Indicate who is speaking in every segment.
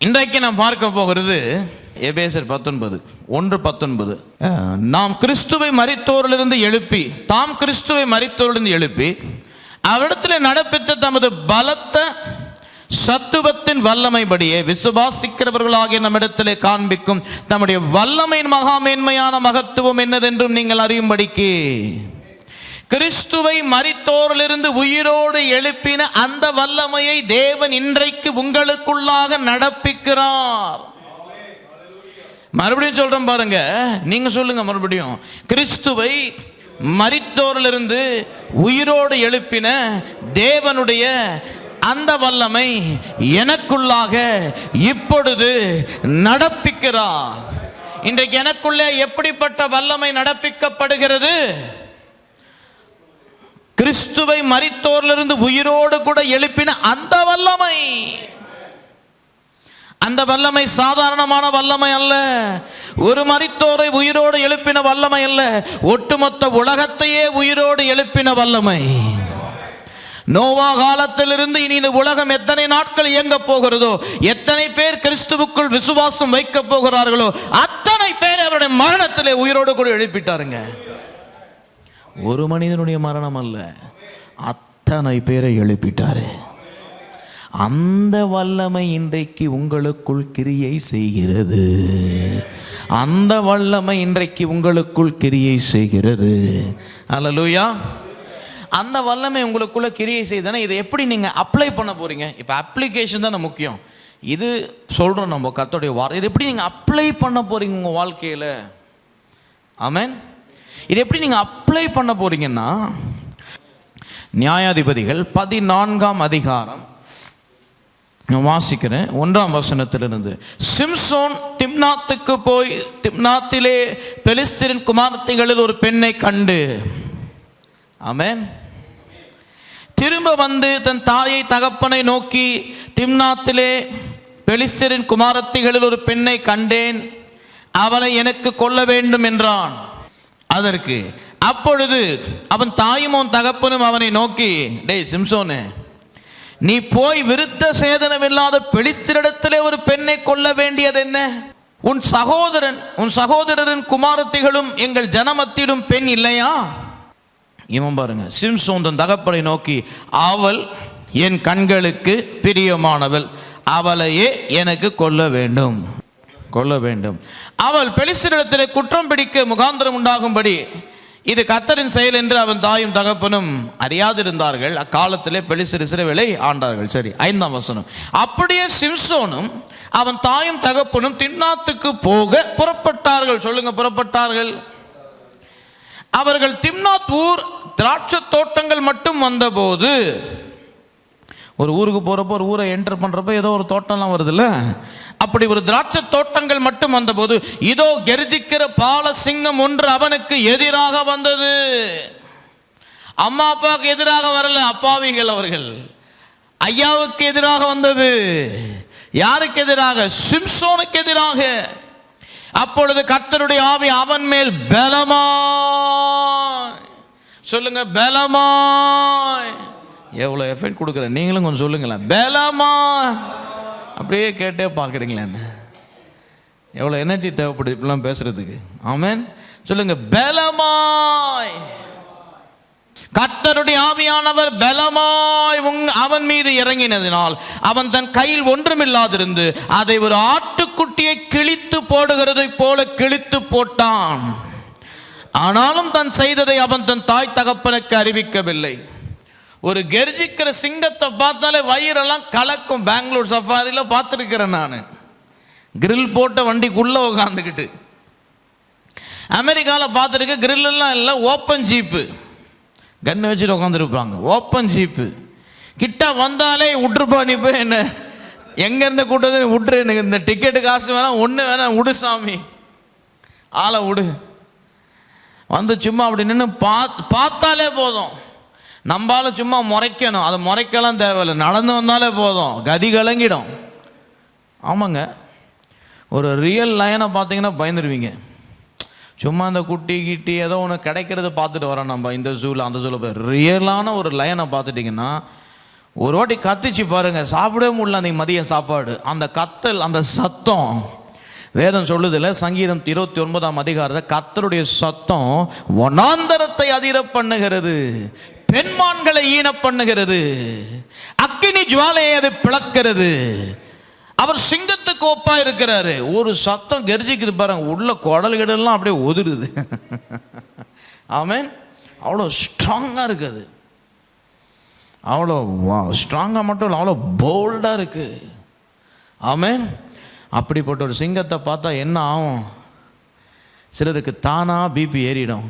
Speaker 1: இன்றைக்கு நாம் பார்க்க போகிறது எபேசியர் 19:1-19. நாம் கிறிஸ்துவை மரித்தோரிலிருந்து எழுப்பி, தாம் கிறிஸ்துவை மரித்தோரிலிருந்து எழுப்பி அவரிடத்தில் நடப்பித்த தமது பலத்த சத்துவத்தின் வல்லமைப்படியே விசுவாசிக்கிறவர்களாகிய நம்மிடத்திலே காண்பிக்கும் தம்முடைய வல்லமையின் மகாமேன்மையான மகத்துவம் என்னதென்றும் நீங்கள் அறியும்படிக்கு, கிறிஸ்துவை மரித்தோரிலிருந்து உயிரோடு எழுப்பின அந்த வல்லமையை தேவன் இன்றைக்கு உங்களுக்குள்ளாக நடப்பிக்கிறார். மறுபடியும் சொல்றேன் பாருங்க, நீங்க சொல்லுங்க மறுபடியும். கிறிஸ்துவை மரித்தோரிலிருந்து உயிரோடு எழுப்பின தேவனுடைய அந்த வல்லமை எனக்குள்ளாக இப்பொழுது நடப்பிக்கிறார். இன்றைக்கு எனக்குள்ளே எப்படிப்பட்ட வல்லமை நடப்பிக்கப்படுகிறது? கிறிஸ்துவை மரித்தோரிலிருந்து உயிரோடு கூட எழுப்பின அந்த வல்லமை. அந்த வல்லமை சாதாரணமான வல்லமை அல்ல. ஒரு மரித்தோரை உயிரோடு எழுப்பின வல்லமை அல்ல, ஒட்டுமொத்த உலகத்தையே உயிரோடு எழுப்பின வல்லமை. நோவா காலத்திலிருந்து இனி இந்த உலகம் எத்தனை நாட்கள் இயங்க போகிறதோ, எத்தனை பேர் கிறிஸ்துவுக்குள் விசுவாசம் வைக்க போகிறார்களோ, அத்தனை பேர் அவருடைய மரணத்திலே உயிரோடு கூட எழுப்பிட்டாருங்க. ஒரு மனிதனுடைய மரணம் அல்ல, அத்தனை பேரை எழுப்பிட்டாரு. அந்த வல்லமை இன்றைக்கு உங்களுக்குள் கிரியை செய்கிறது. அந்த வல்லமை இன்றைக்கு உங்களுக்குள் கிரியை செய்கிறது. அல்லேலூயா. அந்த வல்லமை உங்களுக்குள்ள கிரியை செய்தனா இதை எப்படி நீங்கள் அப்ளை பண்ண போறீங்க? இப்போ அப்ளிகேஷன் தானே முக்கியம். இது சொல்கிறோம் நம்ம கர்த்தருடைய வார்த்தை. இது எப்படி நீங்கள் அப்ளை பண்ண போறீங்க உங்கள் வாழ்க்கையில்? ஆமென். இது எப்படி நீங்கள் அப்ளை பண்ண போறீங்கன்னா, நியாயாதிபதிகள் 14ஆம் அதிகாரம் நான் வாசிக்கிறேன் 1ஆம் வசனத்திலிருந்து. சிம்சோன் திம்னாத்துக்கு போய் திம்னாத்திலே பெலிஸ்தரின் குமாரத்திகளில் ஒரு பெண்ணை கண்டு, ஆமென், திரும்ப வந்து தன் தாயை தகப்பனை நோக்கி, திம்னாத்திலே பெலிஸ்தரின் குமாரத்திகளில் ஒரு பெண்ணை கண்டேன், அவளை எனக்கு கொல்ல வேண்டும் என்றான். அதற்கு அப்பொழுது அவன் தாயும் அவன் தகப்பனும் அவனை நோக்கி, டேய் சிம்சோனு, நீ போய் விருத்த சேதனம் இல்லாத பெலிஸ்தரிடத்திலே ஒரு பெண்ணை கொல்ல வேண்டியது என்ன? உன் சகோதரரின் குமாரத்திகளும் எங்கள் ஜனமத்திலும் பெண் இல்லையா? இவன் பாருங்க, சிம்சோன் தன் தகப்பனை நோக்கி, அவள் என் கண்களுக்கு பிரியமானவள், அவளையே எனக்கு கொல்ல வேண்டும். அவள் பெலிஸ்தரிடத்திலே குற்றம் பிடிக்க முகாந்திரம் உண்டாகும்படி இது கர்த்தரின் செயல் என்று அவன் தாயும் தகப்பனும் அறியாதிருந்தார்கள். அக்காலத்திலே பெலிஸ்தர் இஸ்ரவேலை ஆண்டார்கள். சரி, 5ஆம் வசனம். அப்படியே சிம்சோனும் அவன் தாயும் தகப்பனும் திம்னாத்துக்கு போக புறப்பட்டார்கள். சொல்லுங்க, புறப்பட்டார்கள். அவர்கள் திம்னாத் ஊர் திராட்சை தோட்டங்கள் மட்டும் வந்தபோது, ஒரு ஊருக்கு போகிறப்போ, ஒரு ஊரை என்டர் பண்ணுறப்போ ஏதோ ஒரு தோட்டம்லாம் வருதுல்ல, அப்படி ஒரு திராட்சை தோட்டங்கள் மட்டும் வந்தபோது இதோ கெர்ஜிக்கிற பால சிங்கம் ஒன்று அவனுக்கு எதிராக வந்தது. அம்மா அப்பாவுக்கு எதிராக வரல, அப்பாவிகள் அவர்கள், ஐயாவுக்கு எதிராக வந்தது. யாருக்கு எதிராக? சிம்சோனுக்கு எதிராக. அப்பொழுது கர்த்தருடைய ஆவி அவன் மேல் பலமாய், சொல்லுங்க பலமாய். எவ்வளோ எஃபெக்ட் கொடுக்குறேன், நீங்களும் கொஞ்சம் சொல்லுங்களேன். பலமாய். அப்படியே கேட்டே பார்க்குறீங்களே, என்ன எவ்வளோ எனர்ஜி தேவைப்படுது இப்படிலாம் பேசுறதுக்கு. ஆமென். சொல்லுங்க பலமாய். கர்த்தருடைய ஆவியானவர் பலமாய் அவன் மீது இறங்கினதினால் அவன் தன் கையில் ஒன்றுமில்லாதிருந்து அதை ஒரு ஆட்டுக்குட்டியை கிழித்து போடுகிறதை போல கிழித்து போட்டான். ஆனாலும் தான் செய்ததை அவன் தன் தாய் தகப்பனுக்கு அறிவிக்கவில்லை. ஒரு கெர்ஜிக்கிற சிங்கத்தை பார்த்தாலே வயிறெல்லாம் கலக்கும். பெங்களூர் சஃபாரியில் பார்த்துருக்கிறேன் நான். கிரில் போட்ட வண்டிக்குள்ளே உட்காந்துக்கிட்டு. அமெரிக்காவில் பார்த்துருக்க கிரில்லாம் இல்லை, ஓப்பன் ஜீப்பு, கன்று வச்சுட்டு உட்காந்துருப்பாங்க. ஓப்பன் ஜீப்பு கிட்ட வந்தாலே விட்டுருப்பா, நீ போய் என்ன எங்கேருந்து கூட்டது விட்டுரு, எனக்கு இந்த டிக்கெட்டு காசு வேணாம், ஒன்று வேணாம், விடு சாமி, ஆளை விடு. வந்து சும்மா அப்படி நின்று பார்த்தாலே போதும். நம்பால சும்மா முறைக்கணும், அதை முறைக்கலாம் தேவையில்லை, நடந்து வந்தாலே போதும், கதி கலங்கிடும். ஆமாங்க, ஒரு ரியல் லைனை பார்த்தீங்கன்னா பயந்துருவீங்க. சும்மா அந்த குட்டி கிட்டி ஏதோ ஒன்று கிடைக்கிறது பார்த்துட்டு வரோம் நம்ம இந்த ஜூவில் அந்த ஜூவில் போய். ரியலான ஒரு லைனை பார்த்துட்டிங்கன்னா ஒரு வாட்டி கத்திச்சு பாருங்க, சாப்பிடவே முடியல அன்றைக்கி மதியம் சாப்பாடு. அந்த கத்தல், அந்த சத்தம், வேதம் சொல்லுதில்ல, சங்கீதம் 29ஆம் அதிகாரத்தை, கர்த்தருடைய சத்தம் வனாந்தரத்தை அதிர பண்ணுகிறது, பெண்மான்களை ஈன பண்ணுகிறது, அக்கினி ஜுவாலையை அது பிளக்கிறது. அவர் சிங்கத்துக்கு ஒப்பா இருக்கிறாரு. ஒரு சத்தம் கெர்ஜிக்குது பாருங்க, உள்ள குடல் கிடலாம் அப்படியே ஒதுருது. ஆமென். அவ்வளோ ஸ்ட்ராங்காக இருக்குது. அவ்வளோ ஸ்ட்ராங்காக மட்டும் இல்லை, அவ்வளோ போல்டாக இருக்குது. ஆமென். அப்படிப்பட்ட ஒரு சிங்கத்தை பார்த்தா என்ன ஆகும்? சிலருக்கு தானாக பிபி ஏறிடும்,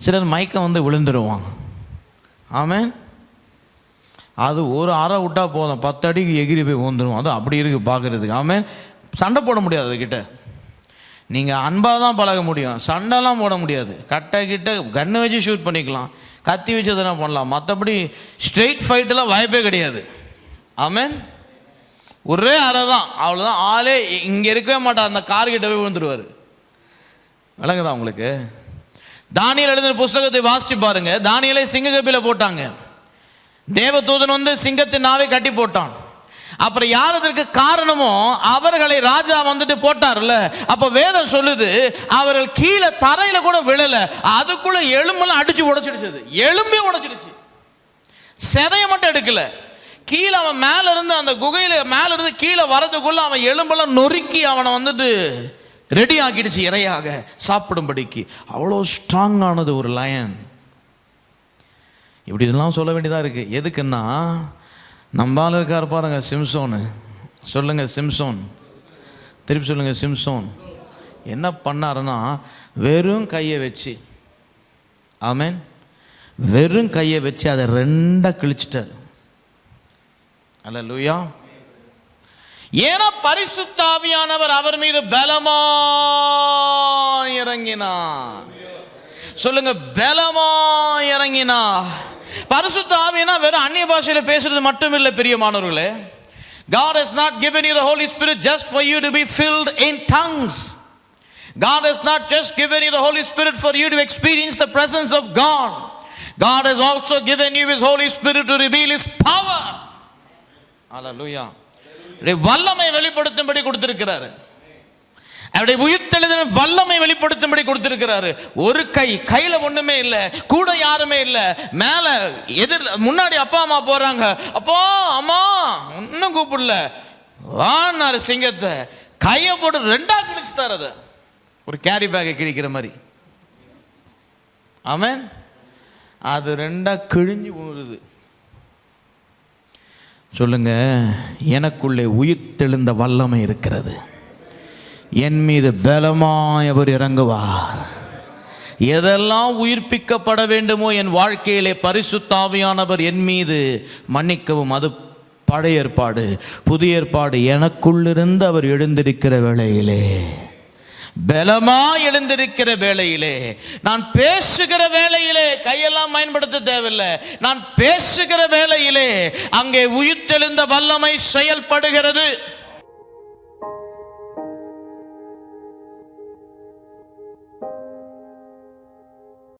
Speaker 1: சிலர் மயக்கம் வந்து விழுந்துருவான். ஆமென். அது ஒரு அறை விட்டால் போதும், 10 அடிக்கு எகிரி போய் வந்துடும். அது அப்படி இருக்குது பார்க்குறதுக்கு. ஆமென். சண்டை போட முடியாது அதுக்கிட்ட. நீங்கள் அன்பாக தான் பழக முடியும், சண்டைலாம் போட முடியாது. கட்டை கிட்ட கன்னை வச்சு ஷூட் பண்ணிக்கலாம், கத்தி வச்சு அதெல்லாம் பண்ணலாம். மற்றபடி ஸ்ட்ரெயிட் ஃபைட்டெல்லாம் வாய்ப்பே கிடையாது. ஆமென். ஒரே அறை தான், அவ்வளோதான். ஆளே இங்கே இருக்கவே மாட்டார், அந்த கார்கிட்ட போய் விழுந்துருவார். விளங்குதா உங்களுக்கு? தானியேல் எழுதின புஸ்தகத்தை வாசிச்சு பாருங்க. தானியேலை சிங்கக்கபில போட்டாங்க. தேவதூதன் வந்து சிங்கத்தின் நாவை கட்டி போட்டான். அப்புறம் யார் அதற்கு காரணமோ அவர்களை ராஜா வந்துட்டு போட்டார்ல. அப்போ வேதம் சொல்லுது, அவர்கள் கீழே தரையில கூட விழல, அதுக்குள்ள எலும்பெல்லாம் அடிச்சு உடைச்சிடுச்சு. எலும்பே உடைச்சிடுச்சு, செதைய மட்டும் எடுக்கல. கீழே அவன் மேல இருந்து, அந்த குகையில மேல இருந்து கீழே வரதுக்குள்ள அவன் எலும்பெல்லாம் நொறுக்கி அவனை வந்துட்டு ரெடி ஆக்கிடுச்சு இறையாக சாப்பிடும்படிக்கு. அவ்வளோ ஸ்ட்ராங் ஆனது ஒரு லயன். இப்படி இதெல்லாம் சொல்ல வேண்டியதாக இருக்குது. எதுக்குன்னா, நம்பால் இருக்கார் பாருங்க, சிம்சோனு. சொல்லுங்க சிம்சோன், திருப்பி சொல்லுங்க சிம்சோன். என்ன பண்ணாருன்னா, வெறும் கையை வச்சு, ஆமென், வெறும் கையை வச்சு அதை 2 கிழிச்சிட்டார். அல்லேலூயா. ஏன்னா பரிசுத்த ஆவியானவர் அவர் மீது பலமாய் இறங்கினார். சொல்லுங்க, பலமாய் இறங்கினார். பரிசுத்த ஆவினா வெறும் அந்நிய பாஷையில பேசுறது மட்டும் இல்லை பிரியமானவர்களே. God has not given you the Holy Spirit just for you to be filled in tongues. God has not just given you the Holy Spirit for you to experience the presence of God. God has also given you His Holy Spirit to reveal His power. Hallelujah. வல்லமை வெளிப்படுத்தும்படி கொடுத்திருக்கிறாரு. அவருடைய உயிர்த்தெழுதலின் வல்லமை வெளிப்படுத்தும்படி கொடுத்திருக்கிறாரு. ஒரு கையில ஒண்ணுமே இல்லை, கூட யாருமே இல்லை. மேல முன்னாடி அப்பா அம்மா போறாங்க, அப்பா அம்மா இன்னும் கூப்பிடல, வான்னாரு சிங்கத்தை. கையை போட்டு 2 கிழிச்சுட்டார். அதை ஒரு கேரி பேக்கை கிழிக்கிற மாதிரி. ஆமென். அது 2 கிழிஞ்சு போகுது. சொல்லுங்க, எனக்குள்ளே உயிர்த்தெழுந்த வல்லமை இருக்கிறது, என் மீது பலமாய் அவர் இறங்குவார். எதெல்லாம் உயிர்ப்பிக்கப்பட வேண்டுமோ என் வாழ்க்கையிலே பரிசுத்த ஆவியானவர் என் மீது, மன்னிக்கவும், அது பழைய ஏற்பாடு. புதிய ஏற்பாடு எனக்குள்ளிருந்து அவர் எழுந்திருக்கிற வேளையிலே, பலமாய் எழுந்திருக்கிற வேளையிலே, நான் பேசுகிற வேளையிலே, கையெல்லாம் பயன்படுத்த தேவையில்லை, நான் பேசுகிற வேளையிலே அங்கே உயிர்த்தெழுந்த வல்லமை செயல்படுகிறது.